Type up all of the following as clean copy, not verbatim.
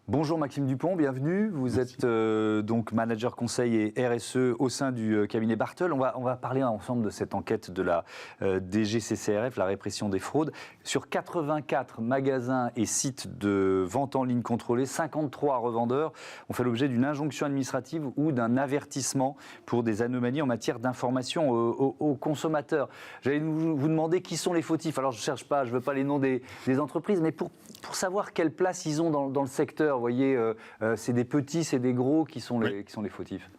Bonjour Maxime Dupont, bienvenue. Vous êtes donc manager conseil et RSE au sein du cabinet Bartol. On va parler ensemble de cette enquête de la DGCCRF, la répression des fraudes. Sur 84 magasins et sites de vente en ligne contrôlés, 53 revendeurs ont fait l'objet d'une injonction administrative ou d'un avertissement pour des anomalies en matière d'information aux consommateurs. J'allais vous demander qui sont les fautifs. Alors je ne cherche pas, je ne veux pas les noms des entreprises, mais pour savoir quelle place ils ont dans le secteur. Vous voyez, c'est des petits, c'est des gros qui sont les fautifs.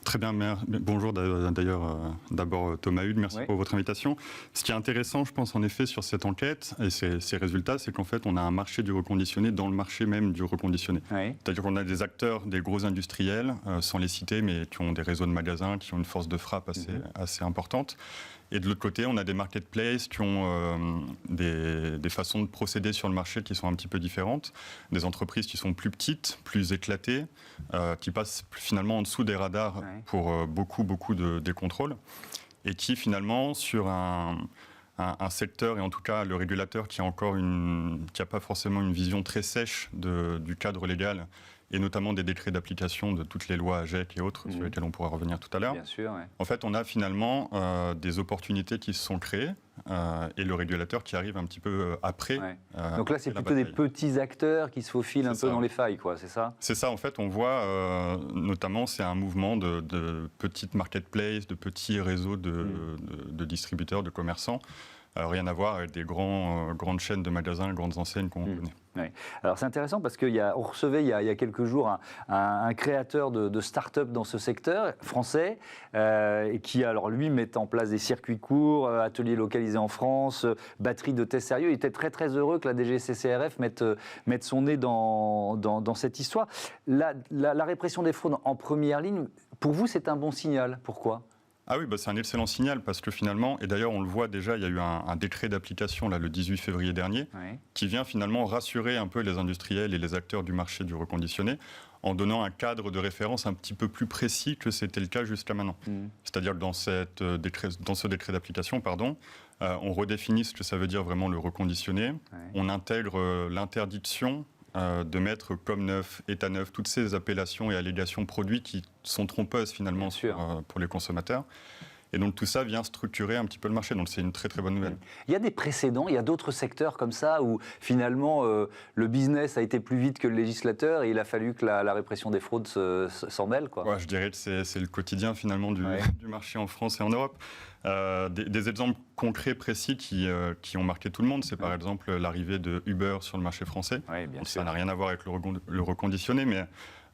Très bien, bonjour d'ailleurs d'abord Thomas Hude, merci pour votre invitation. Ce qui est intéressant, je pense en effet sur cette enquête et ces résultats, c'est qu'en fait on a un marché du reconditionné dans le marché même du reconditionné. C'est-à-dire qu'on a des acteurs, des gros industriels, sans les citer, mais qui ont des réseaux de magasins, qui ont une force de frappe assez importante. Et de l'autre côté, on a des marketplaces qui ont des façons de procéder sur le marché qui sont un petit peu différentes, des entreprises qui sont plus petites, plus éclatées, qui passent finalement en dessous des radars pour beaucoup des contrôles, et qui finalement, sur un secteur, et en tout cas le régulateur qui a pas forcément une vision très sèche du cadre légal, et notamment des décrets d'application de toutes les lois AGEC et autres, sur lesquels on pourra revenir tout à l'heure. Bien sûr, En fait, on a finalement des opportunités qui se sont créées, et le régulateur qui arrive un petit peu après. Donc là, c'est plutôt des petits acteurs qui se faufilent un peu dans les failles, quoi, c'est ça? C'est ça, en fait, on voit, notamment, c'est un mouvement de petites marketplaces, de petits réseaux de distributeurs, de commerçants. Rien à voir avec des grandes chaînes de magasins, grandes enseignes qu'on connaît. Oui. Alors c'est intéressant parce qu'on recevait il y a quelques jours un créateur de start-up dans ce secteur français et qui alors lui met en place des circuits courts, ateliers localisés en France, batterie de tests sérieux. Il était très heureux que la DGCCRF mette son nez dans cette histoire. La répression des fraudes en première ligne, pour vous c'est un bon signal. Pourquoi ? Ah oui, c'est un excellent signal parce que finalement, et d'ailleurs on le voit déjà, il y a eu un décret d'application là, le 18 février dernier qui vient finalement rassurer un peu les industriels et les acteurs du marché du reconditionné en donnant un cadre de référence un petit peu plus précis que c'était le cas jusqu'à maintenant. C'est-à-dire que dans ce décret d'application, on redéfinit ce que ça veut dire vraiment le reconditionné, on intègre l'interdiction de mettre comme neuf, état neuf, toutes ces appellations et allégations produits qui sont trompeuses finalement pour les consommateurs. Et donc tout ça vient structurer un petit peu le marché, donc c'est une très bonne nouvelle. Il y a des précédents, il y a d'autres secteurs comme ça où finalement le business a été plus vite que le législateur et il a fallu que la répression des fraudes s'en mêle, quoi. Ouais, je dirais que c'est le quotidien finalement du marché en France et en Europe. Des exemples concrets, précis qui ont marqué tout le monde, c'est par exemple l'arrivée de Uber sur le marché français. Ça n'a rien à voir avec le reconditionné, mais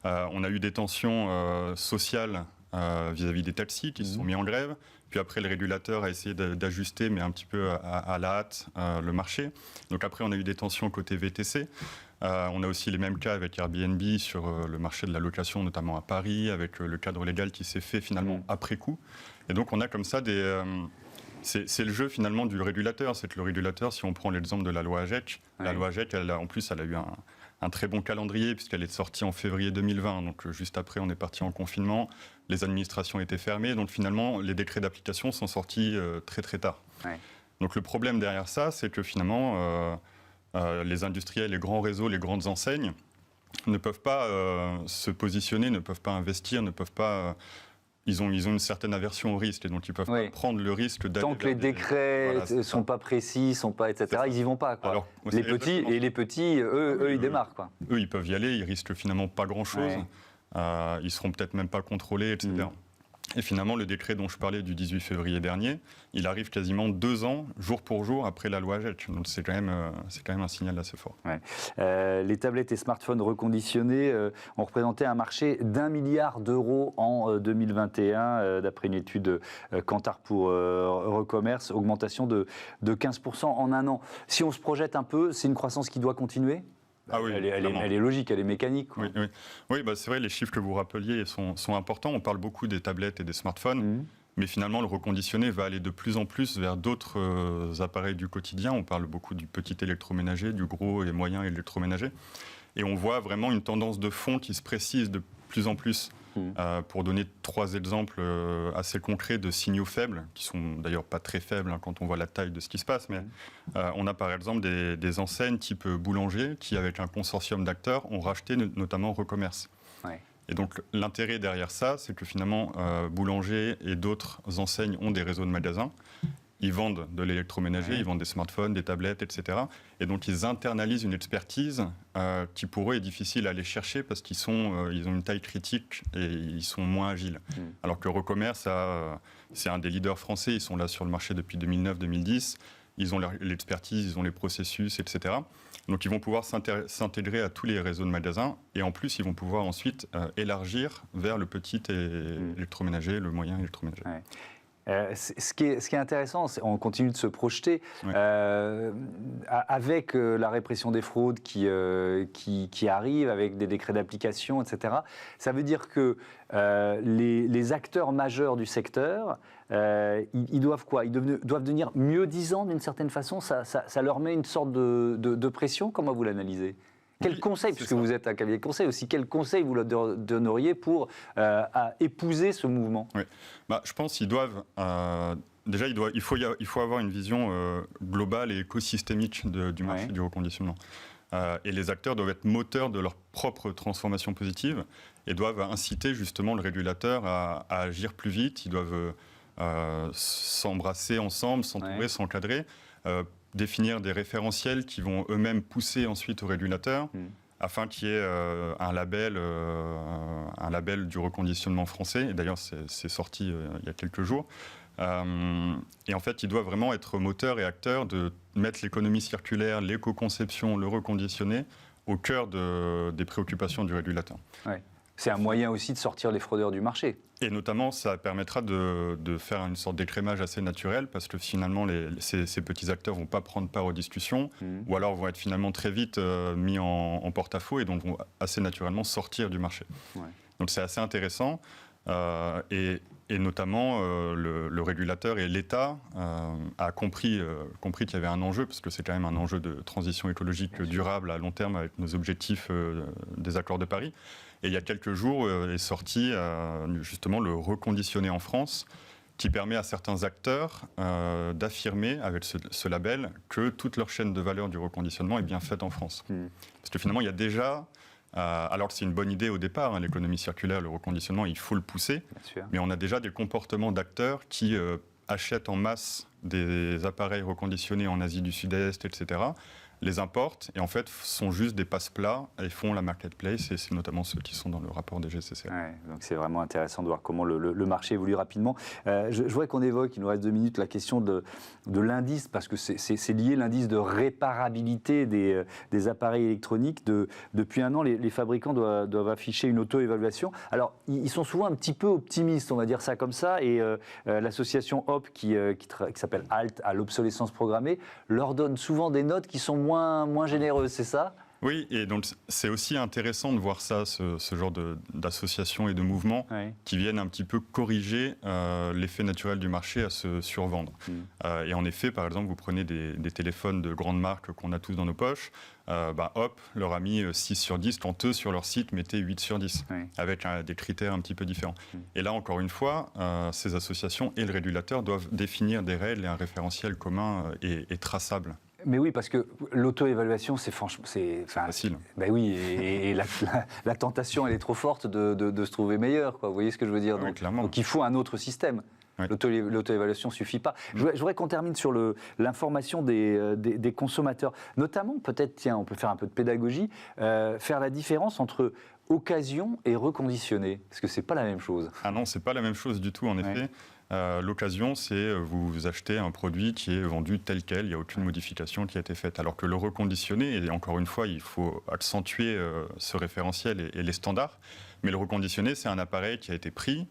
on a eu des tensions sociales vis-à-vis des taxis qui se sont mis en grève. Puis après, le régulateur a essayé d'ajuster, mais un petit peu à la hâte, le marché. Donc après, on a eu des tensions côté VTC. On a aussi les mêmes cas avec Airbnb sur le marché de la location, notamment à Paris, avec le cadre légal qui s'est fait finalement après coup. Et donc on a comme ça c'est le jeu finalement du régulateur. C'est que le régulateur, si on prend l'exemple de la loi AGEC, la loi AGEC, en plus, elle a eu un très bon calendrier puisqu'elle est sortie en février 2020. Donc juste après, on est parti en confinement. Les administrations étaient fermées. Donc finalement, les décrets d'application sont sortis très tard. Donc le problème derrière ça, c'est que finalement, les industriels, les grands réseaux, les grandes enseignes ne peuvent pas se positionner, ne peuvent pas investir, ne peuvent pas... Ils ont une certaine aversion au risque et donc ils peuvent pas prendre le risque d'aller... Tant que les décrets ne sont pas précis, etc., ils n'y vont pas, quoi. Alors, les petits, eux, ils démarrent, quoi. Eux, ils peuvent y aller, ils risquent finalement pas grand-chose. Ils seront peut-être même pas contrôlés, etc. Et finalement, le décret dont je parlais du 18 février dernier, il arrive quasiment 2 ans, jour pour jour, après la loi AGEC. Donc c'est quand même un signal assez fort. Les tablettes et smartphones reconditionnés ont représenté un marché d'1 milliard d'euros en 2021, d'après une étude Kantar pour Recommerce, augmentation de 15% en un an. Si on se projette un peu, c'est une croissance qui doit continuer ? Ah oui, elle est logique, elle est mécanique, quoi. Oui, c'est vrai, les chiffres que vous rappeliez sont importants. On parle beaucoup des tablettes et des smartphones, mais finalement, le reconditionné va aller de plus en plus vers d'autres appareils du quotidien. On parle beaucoup du petit électroménager, du gros et moyen électroménager. Et on voit vraiment une tendance de fond qui se précise de plus en plus. pour donner 3 exemples assez concrets de signaux faibles, qui sont d'ailleurs pas très faibles quand on voit la taille de ce qui se passe, mais on a par exemple des enseignes type boulanger qui, avec un consortium d'acteurs, ont racheté notamment Recommerce. Ouais. Et donc l'intérêt derrière ça, c'est que finalement, boulanger et d'autres enseignes ont des réseaux de magasins. Ils vendent de l'électroménager, ils vendent des smartphones, des tablettes, etc. Et donc, ils internalisent une expertise qui, pour eux, est difficile à aller chercher parce qu'ils ont une taille critique et ils sont moins agiles. Alors que Recommerce, c'est un des leaders français. Ils sont là sur le marché depuis 2009-2010. Ils ont l'expertise, ils ont les processus, etc. Donc, ils vont pouvoir s'intégrer à tous les réseaux de magasins. Et en plus, ils vont pouvoir ensuite élargir vers le petit électroménager, le moyen électroménager. Ouais. Ce qui est intéressant, on continue de se projeter avec la répression des fraudes qui arrive, avec des décrets d'application, etc. Ça veut dire que les acteurs majeurs du secteur, ils doivent quoi ? Ils doivent devenir mieux-disants d'une certaine façon. Ça leur met une sorte de pression. Comment vous l'analysez ? Quel conseil, puisque vous êtes un cabinet de conseil aussi, quel conseil vous leur donneriez pour épouser ce mouvement ? Oui. Je pense qu'ils doivent... déjà, il faut avoir une vision globale et écosystémique du marché du reconditionnement. Et les acteurs doivent être moteurs de leur propre transformation positive et doivent inciter justement le régulateur à agir plus vite. Ils doivent s'embrasser ensemble, s'entourer, s'encadrer. Définir des référentiels qui vont eux-mêmes pousser ensuite au régulateur afin qu'il y ait un label du reconditionnement français. Et d'ailleurs, c'est sorti il y a quelques jours. Et en fait, il doit vraiment être moteur et acteur de mettre l'économie circulaire, l'éco-conception, le reconditionné au cœur des préoccupations du régulateur. Ouais. C'est un moyen aussi de sortir les fraudeurs du marché. Et notamment, ça permettra de faire une sorte d'écrémage assez naturel parce que finalement, ces petits acteurs ne vont pas prendre part aux discussions ou alors vont être finalement très vite mis en porte-à-faux et donc vont assez naturellement sortir du marché. Ouais. Donc c'est assez intéressant et notamment le régulateur et l'État a compris qu'il y avait un enjeu parce que c'est quand même un enjeu de transition écologique durable à long terme avec nos objectifs des accords de Paris. Et il y a quelques jours est sorti justement le reconditionné en France qui permet à certains acteurs d'affirmer avec ce label que toute leur chaîne de valeur du reconditionnement est bien faite en France. Parce que finalement, il y a déjà, alors que c'est une bonne idée au départ, l'économie circulaire, le reconditionnement, il faut le pousser, mais on a déjà des comportements d'acteurs qui achètent en masse des appareils reconditionnés en Asie du Sud-Est, etc., les importent et en fait sont juste des passe-plats et font la marketplace et c'est notamment ceux qui sont dans le rapport des GCCRF. Ouais, donc c'est vraiment intéressant de voir comment le marché évolue rapidement. Je voudrais qu'on évoque, il nous reste 2 minutes, la question de l'indice parce que c'est lié, l'indice de réparabilité des appareils électroniques. Depuis un an, les fabricants doivent afficher une auto-évaluation. Alors, ils sont souvent un petit peu optimistes, on va dire ça comme ça, et l'association HOP qui s'appelle HALT, à l'obsolescence programmée, leur donne souvent des notes qui sont moins généreuse, c'est ça ? Oui, et donc c'est aussi intéressant de voir ça, ce genre d'associations et de mouvements qui viennent un petit peu corriger l'effet naturel du marché à se survendre. Et en effet, par exemple, vous prenez des téléphones de grandes marques qu'on a tous dans nos poches, hop, leur a mis 6 sur 10, quand eux, sur leur site, mettaient 8 sur 10, avec des critères un petit peu différents. Et là, encore une fois, ces associations et le régulateur doivent définir des règles et un référentiel commun et traçable. Mais oui, parce que l'auto-évaluation, c'est facile. Ben oui, et la tentation, elle est trop forte de se trouver meilleur, quoi. Vous voyez ce que je veux dire ? Donc il faut un autre système. L'auto-évaluation ne suffit pas. Je voudrais qu'on termine sur l'information des consommateurs. Notamment, peut-être, tiens, on peut faire un peu de pédagogie, faire la différence entre occasion et reconditionné. Parce que ce n'est pas la même chose. Ah non, ce n'est pas la même chose du tout, en effet. L'occasion, c'est vous achetez un produit qui est vendu tel quel, il n'y a aucune modification qui a été faite. Alors que le reconditionné, et encore une fois, il faut accentuer ce référentiel et les standards, mais le reconditionné, c'est un appareil qui a été pris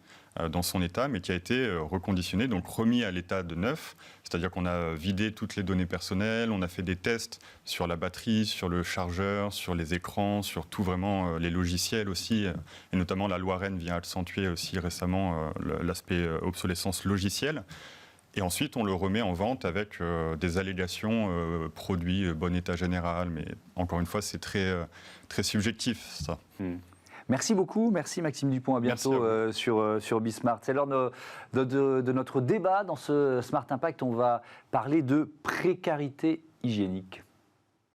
dans son état, mais qui a été reconditionné, donc remis à l'état de neuf. C'est-à-dire qu'on a vidé toutes les données personnelles, on a fait des tests sur la batterie, sur le chargeur, sur les écrans, sur tout vraiment les logiciels aussi. Et notamment, la loi Rennes vient accentuer aussi récemment l'aspect obsolescence logicielle. Et ensuite, on le remet en vente avec des allégations produits bon état général. Mais encore une fois, c'est très subjectif, ça. Merci beaucoup, merci Maxime Dupont, à bientôt sur Bismart. C'est l'heure de notre débat. Dans ce Smart Impact, on va parler de précarité hygiénique.